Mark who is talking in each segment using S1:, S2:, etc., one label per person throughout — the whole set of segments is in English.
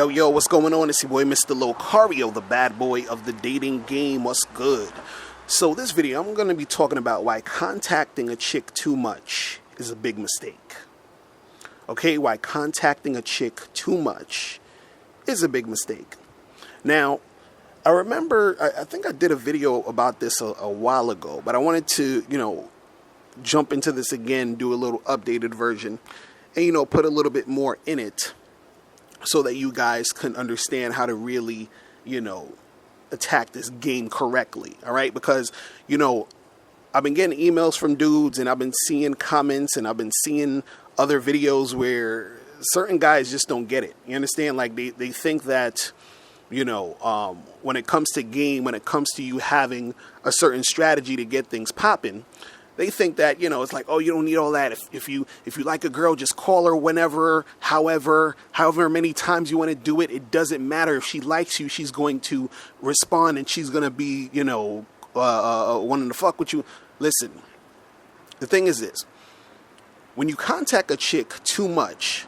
S1: Yo, what's going on? It's your boy, Mr. Locario, the bad boy of the dating game. What's good? So this video, I'm going to be talking about why contacting a chick too much is a big mistake. Okay, why contacting a chick too much is a big mistake. Now, I remember, I think I did a video about this a while ago, but I wanted to, jump into this again, do a little updated version, and, put a little bit more in it, so that you guys can understand how to really, attack this game correctly. All right. Because, I've been getting emails from dudes and I've been seeing comments and I've been seeing other videos where certain guys just don't get it. You understand? Like they think that, when it comes to game, when it comes to you having a certain strategy to get things popping, they think that, it's like, oh, you don't need all that. If you like a girl, just call her whenever, however many times you want to do it. It doesn't matter. If she likes you, she's going to respond and she's going to be, wanting to fuck with you. Listen, the thing is this. When you contact a chick too much,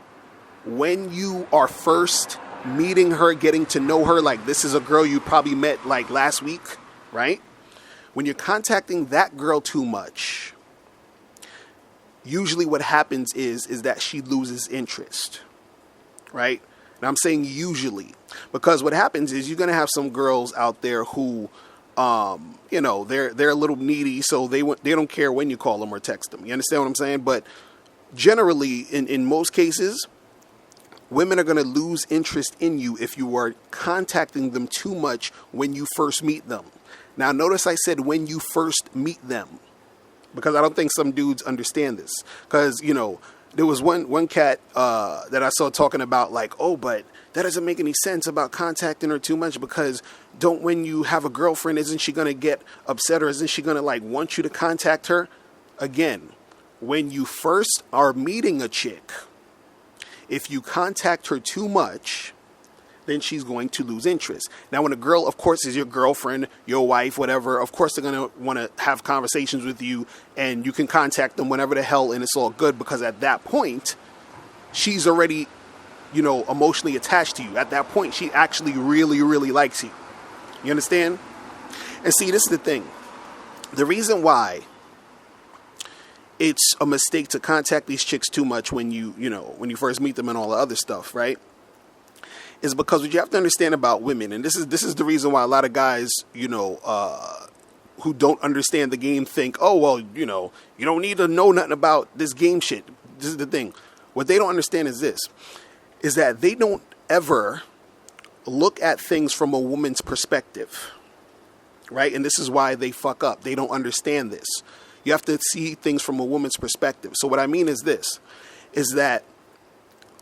S1: when you are first meeting her, getting to know her, like this is a girl you probably met like last week, right? When you're contacting that girl too much, usually what happens is that she loses interest, right? And I'm saying usually, because what happens is you're going to have some girls out there who, they're a little needy, so they don't care when you call them or text them. You understand what I'm saying? But generally, in most cases, women are going to lose interest in you if you are contacting them too much when you first meet them. Now, notice I said when you first meet them, because I don't think some dudes understand this. Because, there was one cat that I saw talking about like, oh, but that doesn't make any sense about contacting her too much, because when you have a girlfriend, isn't she going to get upset, or isn't she going to want you to contact her? Again, when you first are meeting a chick, if you contact her too much, then she's going to lose interest. Now, when a girl, of course, is your girlfriend, your wife, whatever, of course they're going to want to have conversations with you, and you can contact them whenever the hell, and it's all good, because at that point, she's already, emotionally attached to you. At that point, she actually really, really likes you. You understand? And see, this is the thing. The reason why it's a mistake to contact these chicks too much when when you first meet them and all the other stuff, right? Is because what you have to understand about women, and this is the reason why a lot of guys, who don't understand the game think, oh, well, you don't need to know nothing about this game shit. This is the thing. What they don't understand is this, is that they don't ever look at things from a woman's perspective, right? And this is why they fuck up. They don't understand this. You have to see things from a woman's perspective. So what I mean is this, is that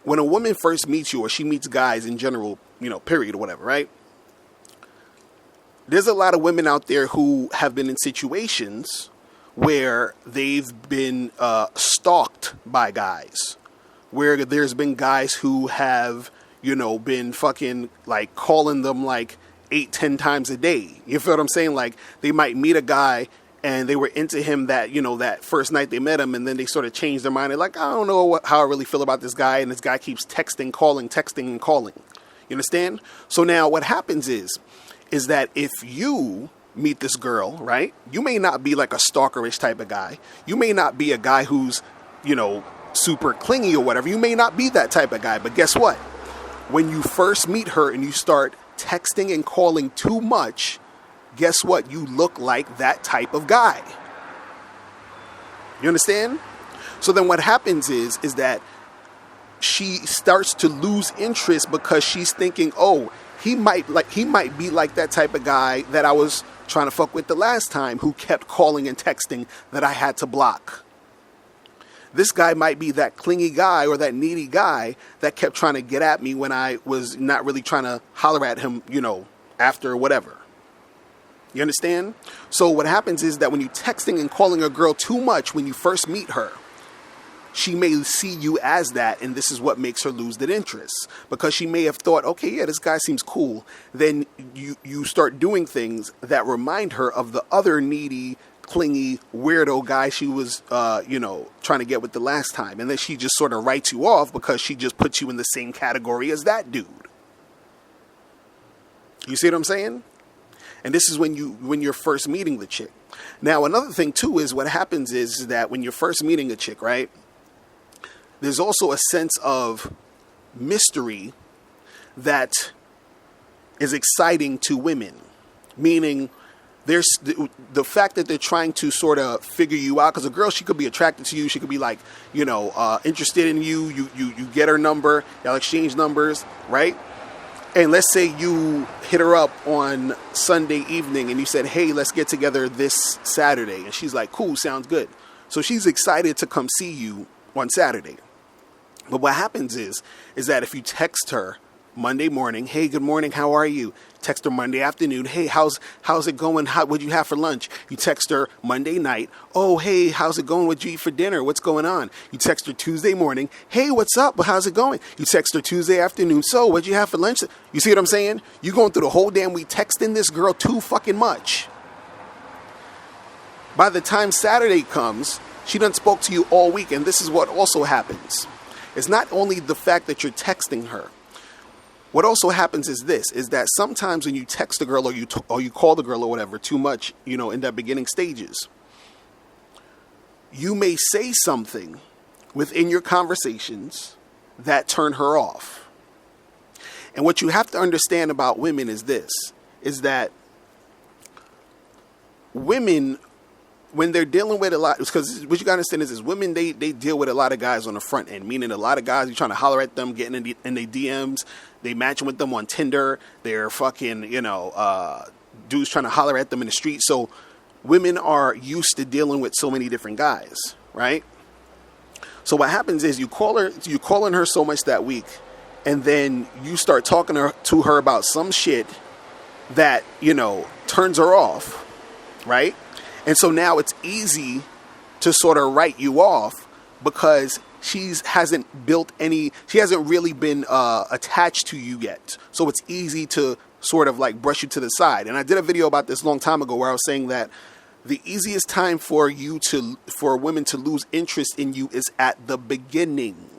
S1: when a woman first meets you, or she meets guys in general, period or whatever, right? There's a lot of women out there who have been in situations where they've been stalked by guys, where there's been guys who have, been fucking calling them 8-10 times a day. You feel what I'm saying? Like they might meet a guy and they were into him that, that first night they met him, and then they sort of changed their mind. They're like, I don't know how I really feel about this guy. And this guy keeps texting, and calling. You understand? So now what happens is that if you meet this girl, right, you may not be like a stalkerish type of guy. You may not be a guy who's, super clingy or whatever. You may not be that type of guy. But guess what? When you first meet her and you start texting and calling too much, guess what? You look like that type of guy. You understand? So then what happens is that she starts to lose interest, because she's thinking, oh, he might be like that type of guy that I was trying to fuck with the last time, who kept calling and texting that I had to block. This guy might be that clingy guy or that needy guy that kept trying to get at me when I was not really trying to holler at him, after whatever. You understand? So what happens is that when you're texting and calling a girl too much when you first meet her, she may see you as that, and this is what makes her lose that interest. Because she may have thought, okay, yeah, this guy seems cool. Then you start doing things that remind her of the other needy, clingy, weirdo guy she was, trying to get with the last time. And then she just sort of writes you off because she just puts you in the same category as that dude. You see what I'm saying? And this is when you're first meeting the chick. Now, another thing too is what happens is that when you're first meeting a chick, right? There's also a sense of mystery that is exciting to women. Meaning, there's the fact that they're trying to sort of figure you out. Because a girl, she could be attracted to you. She could be like, interested in you. You get her number. Y'all exchange numbers, right? And let's say you hit her up on Sunday evening and you said, hey, let's get together this Saturday. And she's like, cool, sounds good. So she's excited to come see you on Saturday. But what happens is that if you text her Monday morning, hey, good morning, how are you? Text her Monday afternoon, hey, how's it going? What'd you have for lunch? You text her Monday night, oh, hey, how's it going? What'd you eat for dinner? What's going on? You text her Tuesday morning, hey, what's up? How's it going? You text her Tuesday afternoon, so what'd you have for lunch? You see what I'm saying? You going through the whole damn week texting this girl too fucking much. By the time Saturday comes, she done spoke to you all week, and this is what also happens. It's not only the fact that you're texting her. What also happens is that sometimes when you text a girl or you call the girl or whatever too much, in that beginning stages, you may say something within your conversations that turn her off. And what you have to understand about women is that women, when they're dealing with a lot, because what you gotta understand is women, they deal with a lot of guys on the front end, meaning a lot of guys, you're trying to holler at them, getting in their DMs, they matching with them on Tinder, they're fucking, dudes trying to holler at them in the street. So women are used to dealing with so many different guys, right? So what happens is you're calling her so much that week, and then you start talking to her about some shit that, turns her off, right? And so now it's easy to sort of write you off because she hasn't really been attached to you yet. So it's easy to sort of like brush you to the side. And I did a video about this a long time ago where I was saying that the easiest time for women to lose interest in you is at the beginning.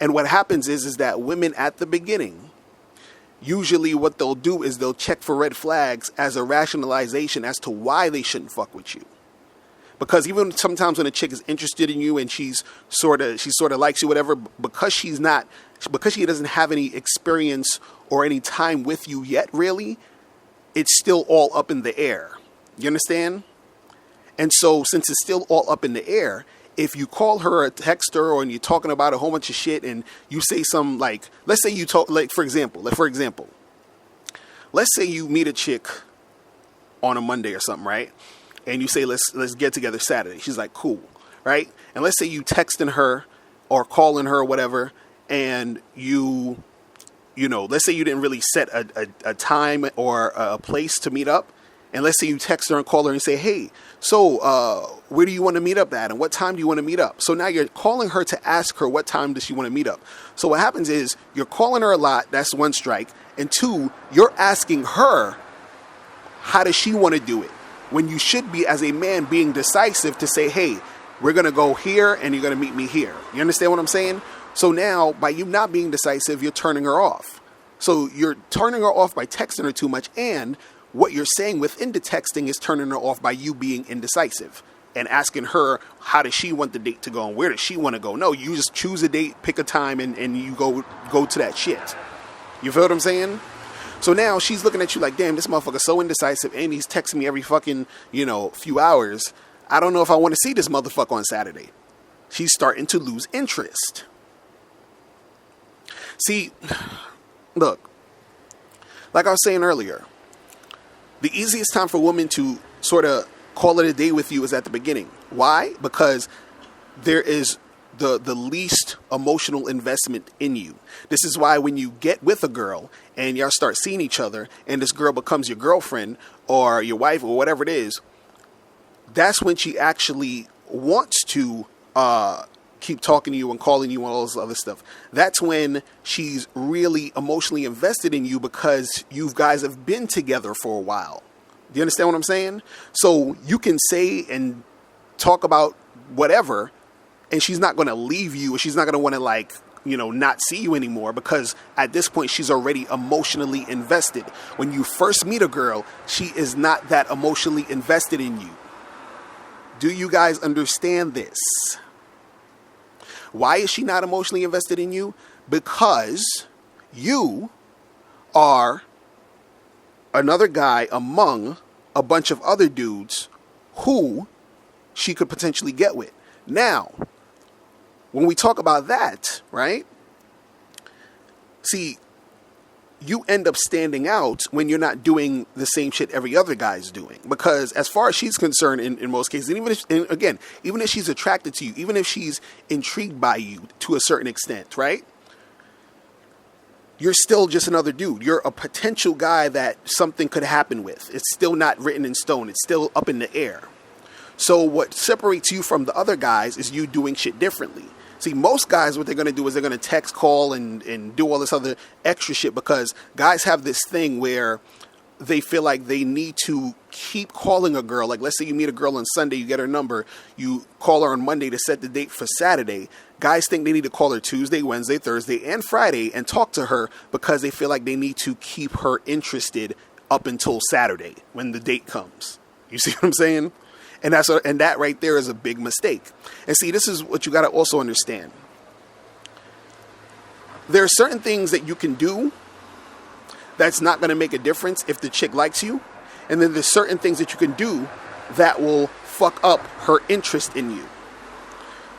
S1: And what happens is that women at the beginning, usually what they'll do is they'll check for red flags as a rationalization as to why they shouldn't fuck with you. Because even sometimes when a chick is interested in you and she sort of likes you, whatever, because she doesn't have any experience or any time with you yet, really, it's still all up in the air. You understand? And so since it's still all up in the air, if you call her or text her or you're talking about a whole bunch of shit and you say some like, let's say you talk, like for example, let's say you meet a chick on a Monday or something, right? And you say, let's get together Saturday. She's like, cool, right? And let's say you texting her or calling her or whatever, and let's say you didn't really set a time or a place to meet up. And let's say you text her and call her and say, hey, so where do you want to meet up at? And what time do you want to meet up? So now you're calling her to ask her what time does she want to meet up. So what happens is you're calling her a lot. That's one strike. And two, you're asking her, how does she want to do it? When you should be, as a man, being decisive to say, hey, we're going to go here and you're going to meet me here. You understand what I'm saying? So now, by you not being decisive, you're turning her off. So you're turning her off by texting her too much, and what you're saying within the texting is turning her off by you being indecisive and asking her, how does she want the date to go and where does she want to go? No, you just choose a date, pick a time, and you go to that shit. You feel what I'm saying? So now she's looking at you like, damn, this motherfucker's so indecisive and he's texting me every fucking, few hours. I don't know if I want to see this motherfucker on Saturday. She's starting to lose interest. See, look, like I was saying earlier, the easiest time for women to sort of call it a day with you is at the beginning. Why? Because there is the least emotional investment in you. This is why when you get with a girl and y'all start seeing each other and this girl becomes your girlfriend or your wife or whatever it is, that's when she actually wants to keep talking to you and calling you and all this other stuff. That's when she's really emotionally invested in you because you guys have been together for a while. Do you understand what I'm saying? So you can say and talk about whatever, and she's not going to leave you, or she's not going to want to not see you anymore, because at this point she's already emotionally invested. When you first meet a girl, she is not that emotionally invested in you. Do you guys understand this? Why is she not emotionally invested in you? Because you are another guy among a bunch of other dudes who she could potentially get with. Now, when we talk about that, right? See, you end up standing out when you're not doing the same shit every other guy's doing. Because as far as she's concerned, in most cases, even if she's attracted to you, even if she's intrigued by you to a certain extent, right? You're still just another dude. You're a potential guy that something could happen with. It's still not written in stone. It's still up in the air. So what separates you from the other guys is you doing shit differently. See, most guys, what they're going to do is they're going to text, call, and do all this other extra shit, because guys have this thing where they feel like they need to keep calling a girl. Like, let's say you meet a girl on Sunday, you get her number, you call her on Monday to set the date for Saturday. Guys think they need to call her Tuesday, Wednesday, Thursday, and Friday and talk to her because they feel like they need to keep her interested up until Saturday when the date comes. You see what I'm saying? And that right there is a big mistake. And see, this is what you got to also understand. There are certain things that you can do that's not going to make a difference if the chick likes you. And then there's certain things that you can do that will fuck up her interest in you.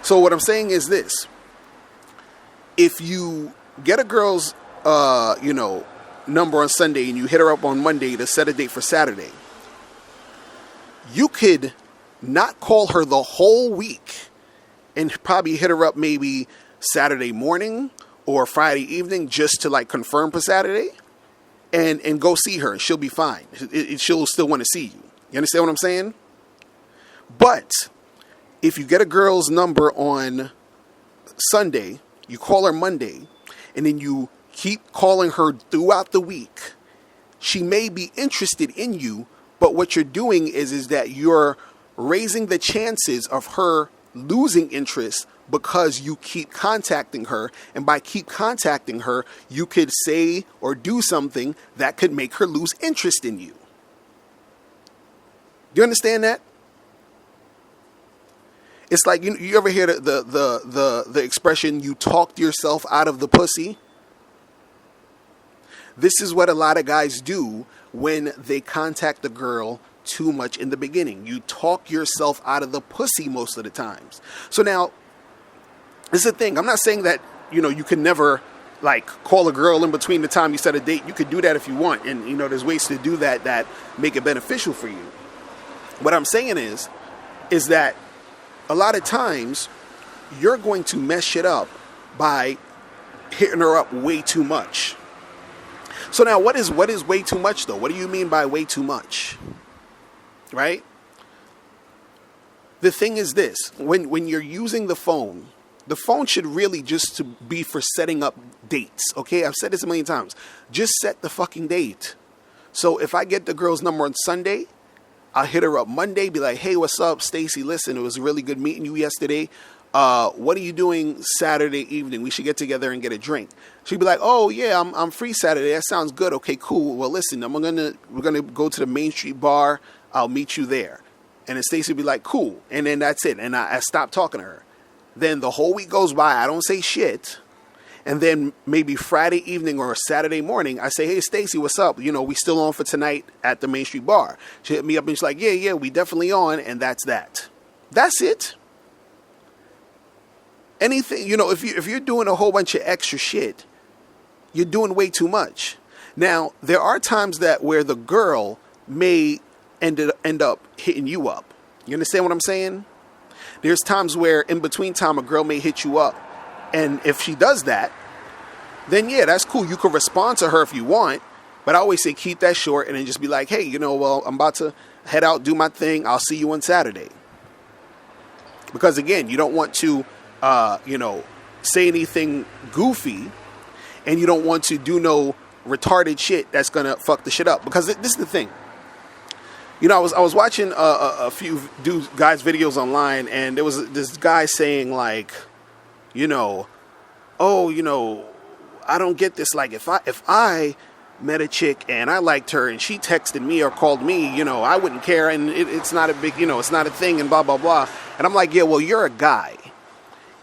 S1: So what I'm saying is this. If you get a girl's, number on Sunday and you hit her up on Monday to set a date for Saturday, you could not call her the whole week and probably hit her up maybe Saturday morning or Friday evening just to like confirm for Saturday, and go see her, and she'll be fine. She'll still want to see you. You understand what I'm saying? But if you get a girl's number on Sunday, you call her Monday, and then you keep calling her throughout the week, she may be interested in you, but what you're doing is that you're raising the chances of her losing interest because you keep contacting her. And by keep contacting her, you could say or do something that could make her lose interest in you. Do you understand that? It's like, you ever hear the expression, you talked yourself out of the pussy? This is what a lot of guys do when they contact the girl too much in the beginning. You talk yourself out of the pussy most of the times. So now, this is the thing. I'm not saying that, you can never like call a girl in between the time you set a date. You could do that if you want. And, there's ways to do that make it beneficial for you. What I'm saying is that a lot of times you're going to mess shit up by hitting her up way too much. So now what is way too much though? What do you mean by way too much? Right? The thing is this, when you're using the phone should really just to be for setting up dates. Okay? I've said this a million times. Just set the fucking date. So if I get the girl's number on Sunday, I'll hit her up Monday, be like, hey, what's up, Stacy? Listen, it was really good meeting you yesterday. What are you doing Saturday evening? We should get together and get a drink. She'd be like, oh yeah, I'm free Saturday. That sounds good. Okay, cool. Well, listen, we're gonna go to the Main Street bar. I'll meet you there. And then Stacy would be like, cool. And then that's it. And I stopped talking to her. Then the whole week goes by. I don't say shit. And then maybe Friday evening or Saturday morning, I say, hey, Stacy, what's up? We still on for tonight at the Main Street bar. She hit me up and she's like, yeah, we definitely on. And that's that. That's it. Anything, if you're doing a whole bunch of extra shit, you're doing way too much. Now, there are times where the girl may end up hitting you up. You understand what I'm saying? There's times where in between time a girl may hit you up. And if she does that, then yeah, that's cool. You can respond to her if you want. But I always say keep that short and then just be like, hey, I'm about to head out, do my thing. I'll see you on Saturday. Because again, you don't want to say anything goofy, and you don't want to do no retarded shit that's gonna fuck the shit up. Because this is the thing. I was watching a few guys' videos online, and there was this guy saying like, oh, I don't get this. Like, if I met a chick and I liked her and she texted me or called me, I wouldn't care, and it's not a big, it's not a thing, and blah, blah, blah. And I'm like, yeah, well, you're a guy.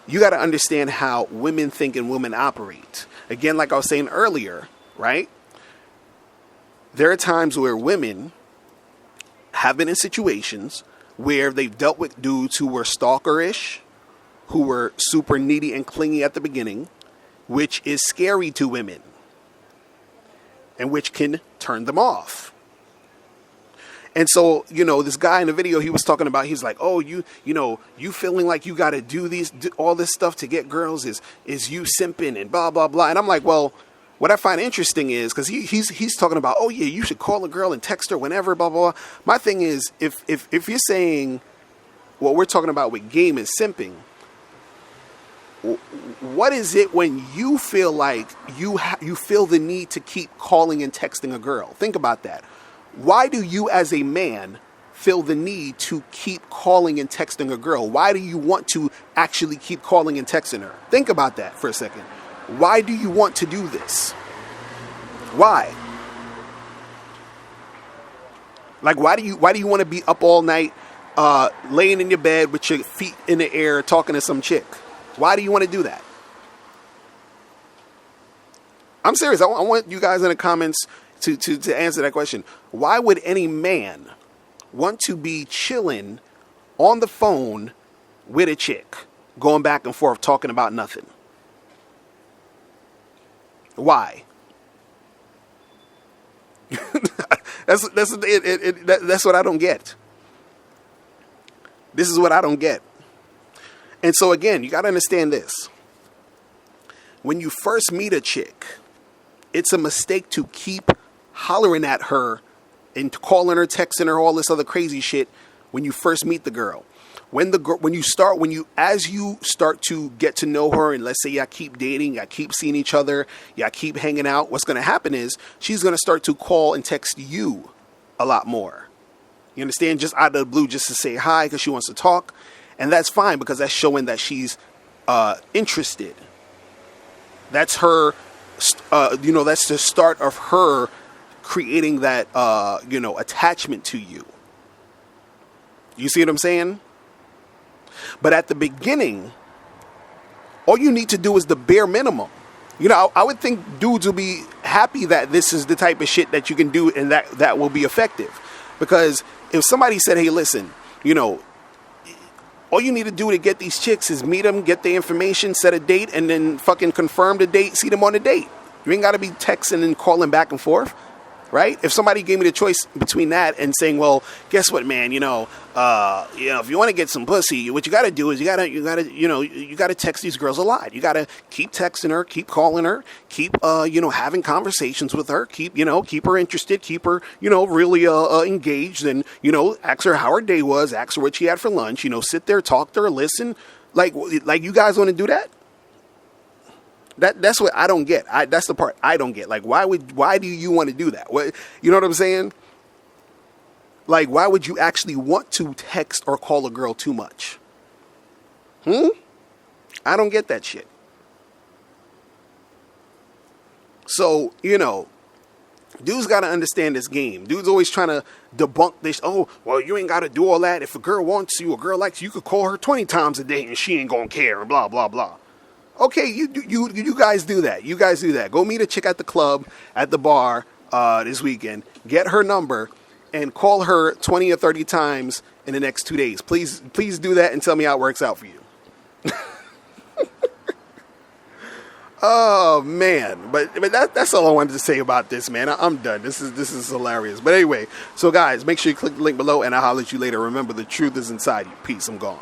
S1: You got to understand how women think and women operate. Again, like I was saying earlier, right? There are times where women have been in situations where they've dealt with dudes who were stalkerish, who were super needy and clingy at the beginning, which is scary to women and which can turn them off. And so, this guy in the video, he was talking about, he's like, oh, you feeling like you got to do all this stuff to get girls is you simping and blah, blah, blah. And I'm like, well, what I find interesting is, because he's talking about, oh, yeah, you should call a girl and text her whenever, blah, blah, blah. My thing is, if you're saying what we're talking about with game is simping, what is it when you feel like you feel the need to keep calling and texting a girl? Think about that. Why do you as a man feel the need to keep calling and texting a girl? Why do you want to actually keep calling and texting her? Think about that for a second. Why do you want to do this? Why? Like, why do you want to be up all night, laying in your bed with your feet in the air, talking to some chick? Why do you want to do that? I'm serious. I want you guys in the comments to answer that question. Why would any man want to be chilling on the phone with a chick, going back and forth, talking about nothing? Why? That's what I don't get. This is what I don't get. And so again, you got to understand this. When you first meet a chick, it's a mistake to keep hollering at her and calling her, texting her, all this other crazy shit when you first meet the girl. As you start to get to know her, and let's say y'all keep dating, y'all keep seeing each other, y'all keep hanging out, what's going to happen is she's going to start to call and text you a lot more. You understand? Just out of the blue, just to say hi because she wants to talk. And that's fine, because that's showing that she's interested. That's her, that's the start of her creating that, attachment to you. You see what I'm saying? But at the beginning, all you need to do is the bare minimum. I would think dudes will be happy that this is the type of shit that you can do and that will be effective. Because if somebody said, hey, listen, all you need to do to get these chicks is meet them, get the information, set a date, and then fucking confirm the date, see them on the date. You ain't got to be texting and calling back and forth, right? If somebody gave me the choice between that and saying, well, guess what, man, if you want to get some pussy, what you got to do is you got to text these girls a lot. You got to keep texting her, keep calling her, keep, having conversations with her, keep her interested, keep her, really engaged, and, ask her how her day was, ask her what she had for lunch, sit there, talk to her, listen. Like you guys want to do that? That's what I don't get. That's the part I don't get. Like, why do you want to do that? You know what I'm saying? Like, why would you actually want to text or call a girl too much? I don't get that shit. So, dudes got to understand this game. Dudes always trying to debunk this. Oh, well, you ain't got to do all that. If a girl wants you, a girl likes you, you could call her 20 times a day and she ain't going to care and blah, blah, blah. Okay, you guys do that. You guys do that. Go meet a chick at the club, at the bar this weekend. Get her number and call her 20 or 30 times in the next 2 days. Please do that and tell me how it works out for you. Oh man, but that's all I wanted to say about this, man. I'm done. This is hilarious. But anyway, so guys, make sure you click the link below, and I'll holler at you later. Remember, the truth is inside you. Peace. I'm gone.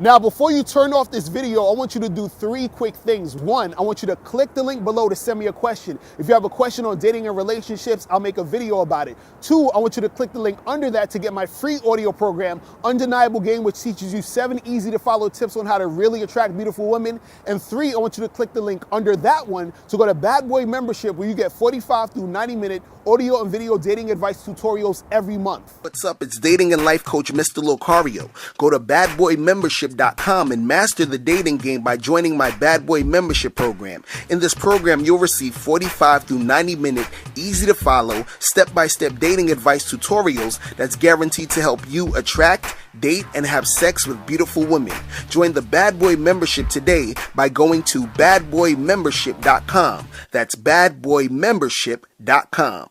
S1: Now, before you turn off this video, I want you to do 3 quick things. 1, I want you to click the link below to send me a question. If you have a question on dating and relationships, I'll make a video about it. 2, I want you to click the link under that to get my free audio program, Undeniable Game, which teaches you 7 easy to follow tips on how to really attract beautiful women. And 3, I want you to click the link under that one to go to Bad Boy Membership, where you get 45 through 90-minute audio and video dating advice tutorials every month.
S2: What's up? It's dating and life coach Mr. Locario. Go to Bad Boy Membership badboymembership.com and master the dating game by joining my Bad Boy Membership program. In this program, you'll receive 45 through 90-minute, easy-to-follow, step-by-step dating advice tutorials that's guaranteed to help you attract, date, and have sex with beautiful women. Join the Bad Boy Membership today by going to badboymembership.com. That's badboymembership.com.